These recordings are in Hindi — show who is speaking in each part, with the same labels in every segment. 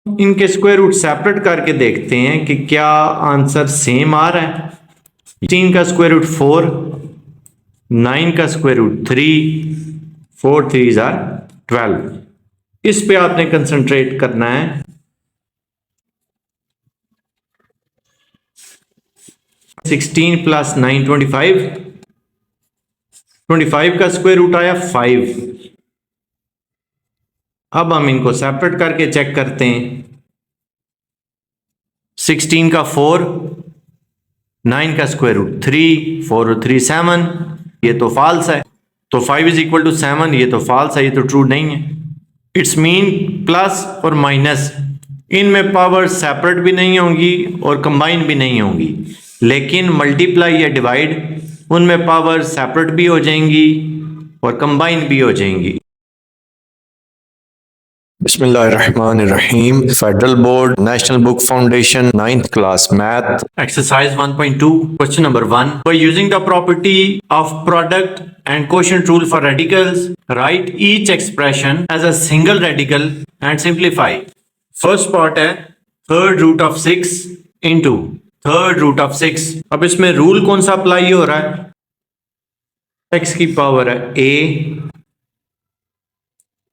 Speaker 1: इनके स्क्वायर रूट सेपरेट करके देखते हैं कि क्या आंसर सेम आ रहा है। 16 का स्क्वायर रूट 4, 9 का स्क्वायर रूट 3, 4 3 आर 12। इस पे आपने कंसंट्रेट करना है। 16 प्लस 9 25, 25 का स्क्वायर रूट आया 5। अब हम इनको सेपरेट करके चेक करते हैं। 16 का 4, 9 का स्क्वायर रूट 3, 4 और 3 7, ये तो फॉल्स है। तो 5 इज इक्वल टू 7, ये तो फॉल्स है, ये तो ट्रू नहीं है। इट्स मीन प्लस और माइनस इनमें पावर सेपरेट भी नहीं होंगी और कंबाइन भी नहीं होंगी, लेकिन मल्टीप्लाई या डिवाइड उनमें पावर सेपरेट भी हो जाएंगी और कंबाइन भी हो जाएंगी।
Speaker 2: बिस्मिल्लाहिर्रहमानिर्रहीम। Federal board national book foundation 9th class math
Speaker 1: Exercise 1.2, question number 1. By using the property of product and quotient rule for radicals, write each expression as a single radical and simplify. First part है third root of 6 into third root of 6. अब इसमें रूल कौन सा अप्लाई हो रहा है? x की पावर है a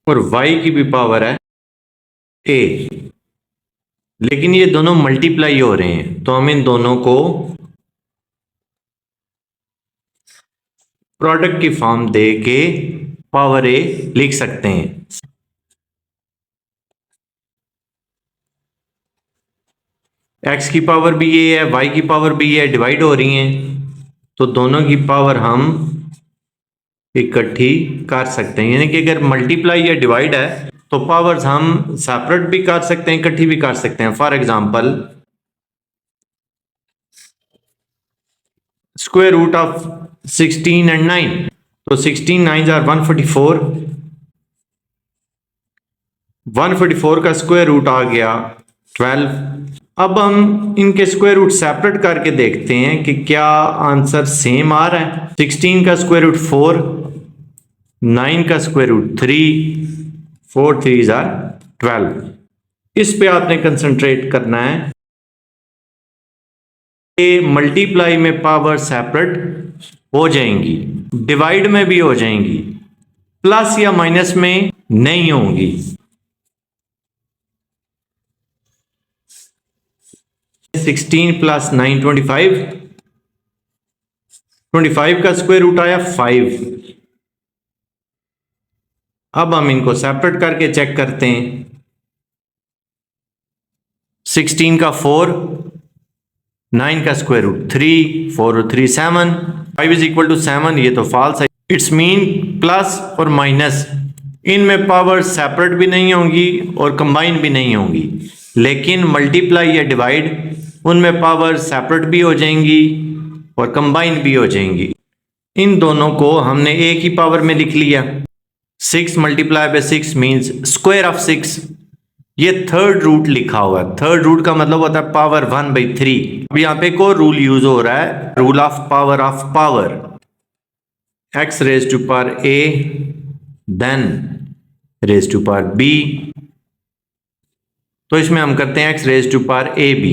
Speaker 1: और y की भी पावर है a, लेकिन ये दोनों मल्टीप्लाई हो रहे हैं, तो हम इन दोनों को प्रोडक्ट की फॉर्म दे के पावर ए लिख सकते हैं। x की पावर भी ये है, y की पावर भी ये है, डिवाइड हो रही हैं, तो दोनों की पावर हम इकट्ठी कर सकते हैं। यानी कि अगर मल्टीप्लाई या डिवाइड है तो पावर्स हम सेपरेट भी कर सकते हैं, इकट्ठी भी कर सकते हैं। For example square root of 16 and 9, तो 16 9 आर 144, 144 का स्क्वायर रूट आ गया 12। अब हम इनके स्क्वायर रूट सेपरेट करके देखते हैं कि क्या आंसर सेम आ रहा है। 16 का स्क्वायर रूट 4, 9 का स्क्वायर रूट 3, 4 3 आर 12। इस पे आपने कंसंट्रेट करना है। ये मल्टीप्लाई में पावर सेपरेट हो जाएंगी, डिवाइड में भी हो जाएंगी, प्लस या माइनस में नहीं होंगी। 16 प्लस 9 25, 25 का स्क्वायर रूट आया 5। अब हम इनको सेपरेट करके चेक करते हैं। 16 का 4, 9 का स्क्वायर रूट 3, 4 और 3 7, 5 इज इक्वल टू 7, ये तो फॉल्स है। इट्स मीन प्लस और माइनस इनमें पावर सेपरेट भी नहीं होंगी और कंबाइन भी नहीं होंगी, लेकिन मल्टीप्लाई या डिवाइड उनमें पावर सेपरेट भी हो जाएंगी और कंबाइन भी हो जाएंगी। इन दोनों को हमने एक ही पावर में लिख लिया। 6 multiply by 6 means square of 6। ये थर्ड रूट लिखा हुआ है। थर्ड रूट का मतलब होता है पावर 1/3। अब यहाँ पे एक और रूल यूज हो रहा है, rule of power, x raise to power a then raise to power b। तो इसमें हम करते हैं x raise to power ab,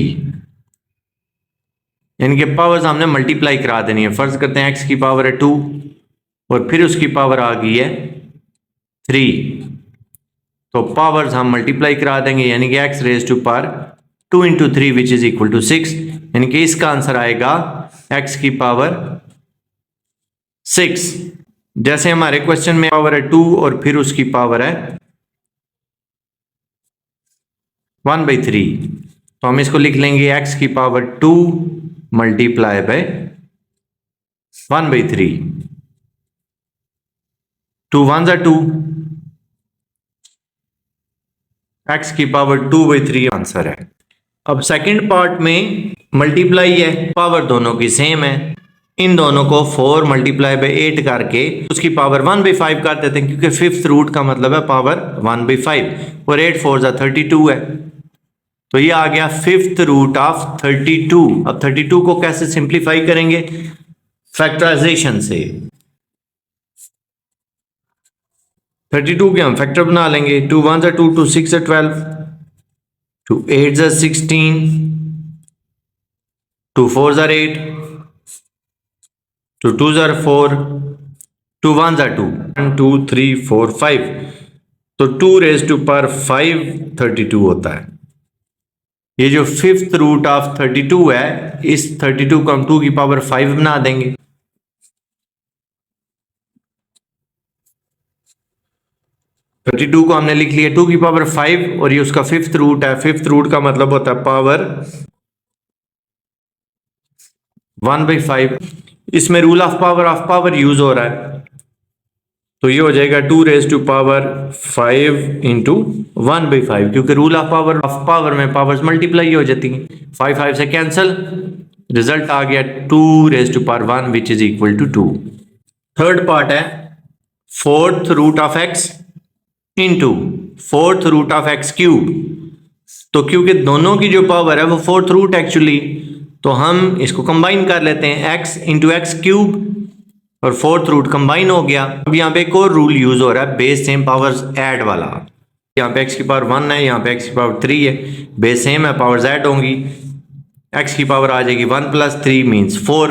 Speaker 1: यानी कि पावर्स हमने मल्टीप्लाई करा देनी है। फर्ज करते हैं x की पावर है 2 और फिर उसकी पावर आ गई है 3, तो पावर्स हम मल्टीप्लाई करा देंगे, यानी कि x raise to power 2 into 3 which is equal to 6, यानी कि इसका आंसर आएगा x की पावर 6। जैसे हमारे क्वेश्चन में पावर है 2 और फिर उसकी पावर है 1/3, तो हम इसको लिख लेंगे x की पावर 2 मल्टीप्लाई बाय 1/3। 2 1 2, x की पावर 2/3 आंसर है। अब सेकंड पार्ट में मल्टीप्लाई है, पावर दोनों की सेम है। इन दोनों को 4 मल्टीप्लाई बाय 8 करके उसकी पावर 1/5 कर देते हैं, क्योंकि फिफ्थ रूट का मतलब है पावर 1/5 और 8 4 32 है, तो ये आ गया फिफ्थ रूट ऑफ 32। अब 32 को कैसे सिंप्लीफाई करेंगे? फैक्टराइजेशन से। 32 के हम फैक्टर बना लेंगे। 2 1 2, 2 6 12, 2 8s are 16, 2 4s are 8, 2 2s are 4, 2 1s are 2, 1 2 3 4 5, तो 2 raised to power 5 32 होता है। ये जो फिफ्थ रूट ऑफ 32 है, इस 32 को हम 2 की पावर 5 बना देंगे। थर्टी टू को हमने लिख लिया 2 की पावर 5 और ये उसका फिफ्थ रूट है। फिफ्थ रूट का मतलब होता है पावर 1/5। इसमें रूल ऑफ पावर यूज हो रहा है, तो ये हो जाएगा 2 raised to power 5 into 1/5, क्योंकि रूल ऑफ पावर में पावर्स मल्टीप्लाई हो जाती हैं। 5 5 से कैंसल, रिजल्ट आ गया 2 raised to power 1 which is equal to 2। Third part है fourth root of x into fourth root of x cube. तो क्योंकि दोनों की जो पावर है वो फोर्थ रूट एक्चुअली, तो हम इसको कंबाइन कर लेते हैं, एक्स इंटू एक्स क्यूब और फोर्थ रूट कंबाइन हो गया। अब यहाँ पे एक और रूल यूज हो रहा है, बेस सेम पावर्स ऐड वाला। यहाँ पे एक्स की पावर 1 है, यहाँ पे एक्स की पावर 3 है, बेस सेम है, पावर्स ऐड होंगी। एक्स की पावर आ जाएगी 1 + 3 मीन्स 4,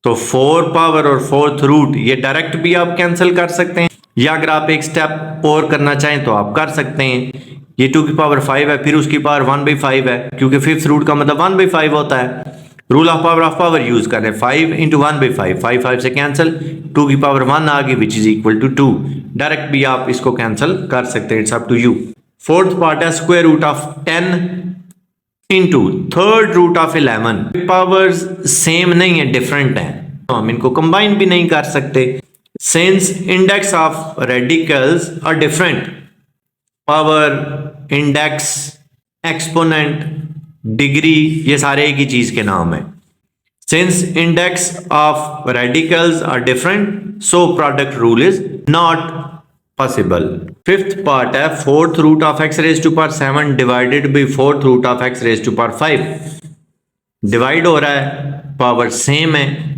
Speaker 1: तो 4 पावर और फोर्थ रूट ये डायरेक्ट भी आप कैंसिल कर सकते हैं, या अगर आप एक स्टेप और करना चाहें तो आप कर सकते हैं। ये 2 की पावर 5 है, फिर उसकी पावर 1/5 है, क्योंकि फिफ्थ रूट का मतलब 1/5 होता है। रूल ऑफ पावर यूज कर रहे हैं, 5 into 1/5, 5 5 से कैंसिल, 2 की पावर 1 आ गई which is equal to 2। Direct भी आप इसको कैंसिल कर सकते हैं, it's up to you. Fourth part है square root of 10 into third root of 11। Powers same नहीं है, डिफरेंट है, तो हम इनको कंबाइन भी नहीं कर सकते। Since index of radicals are different, power, index, exponent, degree, ये सारे एक ही चीज के नाम है। Since index of radicals are different, so product rule is not possible. Fifth part है fourth root of x raise to power 7 divided by fourth root of x raise to power 5। Divide हो रहा है, पावर सेम है,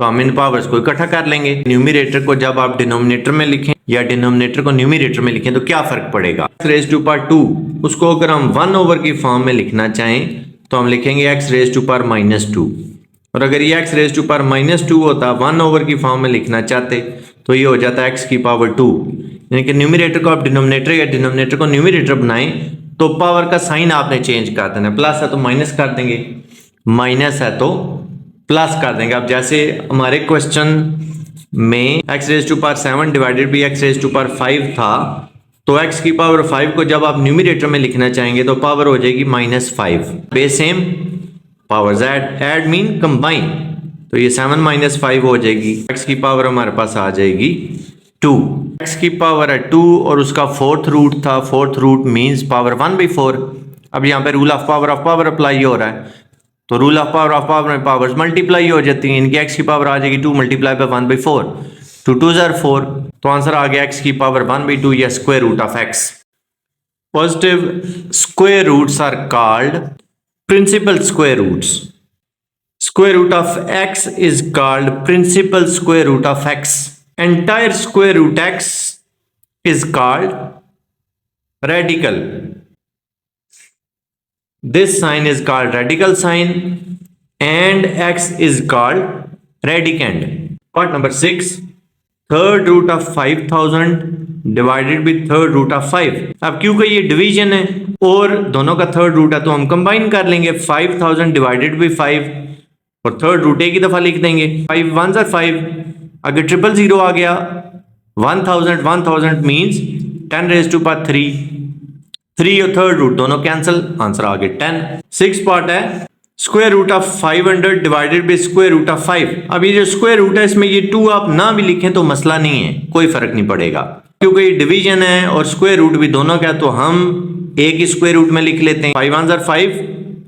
Speaker 1: तो हम इन पावर्स को इकट्ठा कर लेंगे। न्यूमरेटर को जब आप डिनोमिनेटर में लिखें या डिनोमिनेटर को न्यूमरेटर में लिखें तो क्या फर्क पड़ेगा। x रेज टू पावर 2, उसको अगर हम 1 ओवर की फॉर्म में लिखना चाहें तो हम लिखेंगे x रेज टू पावर -2, और अगर ये x रेज टू पावर -2 होता, 1 ओवर की फॉर्म में लिखना चाहते तो ये हो जाता x की पावर 2। यानी कि न्यूमरेटर को आप डिनोमिनेटर या डिनोमिनेटर को न्यूमरेटर बनाएं तो पावर का साइन आपने चेंज कर देना, प्लस है तो माइनस कर देंगे, माइनस है तो प्लस कर देंगे। अब जैसे हमारे क्वेश्चन में x raise to power 7 divided by x raise to power 5 था, तो x की पावर 5 को जब आप न्यूमरेटर में लिखना चाहेंगे तो पावर हो जाएगी -5। Base same, powers add mean combine, तो ये 7 - 5 हो जाएगी। x की पावर हमारे पास आ जाएगी 2। x की पावर है 2 और उसका फोर्थ रूट था, फोर्थ रूट मीन्स पावर 1/4। अब यहाँ पे रूल ऑफ पावर अप्लाई हो रहा है, तो रूल ऑफ पावर में पावर्स मल्टीप्लाई हो जाती हैं। इनकी x की पावर आ जाएगी 2 × 1/4, 2 2s are 4, तो आंसर आ गया x की पावर 1/2 या square root of x। Positive square roots are called principal square roots. Square root of x is called principal square root of x। Entire square root x is called radical. This sign is called radical sign and x is called radicand. Part number 6, third root of 5000 divided by third root of 5। अब क्योंकि ये डिवीजन है और दोनों का थर्ड रूट है तो हम कंबाइन कर लेंगे, 5000 डिवाइडेड बाई 5 और थर्ड रूट एक ही दफा लिख देंगे। 5 1s are 5, अगर 000 आ गया 1000 मीन्स 10 raised to power 3, 3 और थर्ड रूट दोनों कैंसिल, आंसर आ गया 10। 6 पार्ट है square root of 500 divided by square root of 5। अब ये जो स्क्वायर रूट है इसमें ये 2 आप ना भी लिखें तो मसला नहीं है, कोई फर्क नहीं पड़ेगा, क्योंकि ये डिवीजन है और स्क्वायर रूट भी दोनों का, तो हम एक ही स्क्वायर रूट में लिख लेते हैं। 5 1s are 5,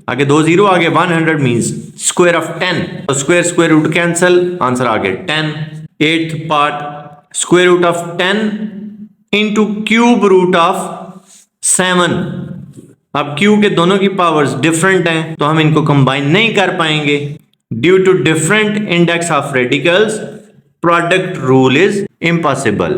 Speaker 1: आगे 2 0 आगे 100 मीन्स स्क्वायर ऑफ 10, तो स्क्वायर रूट कैंसिल, आंसर आ गया 10। 8th part square root of 10 into cube root of 7। अब क्यू के दोनों की पावर्स डिफरेंट हैं तो हम इनको कंबाइन नहीं कर पाएंगे। Due to different index of radicals, product rule is impossible.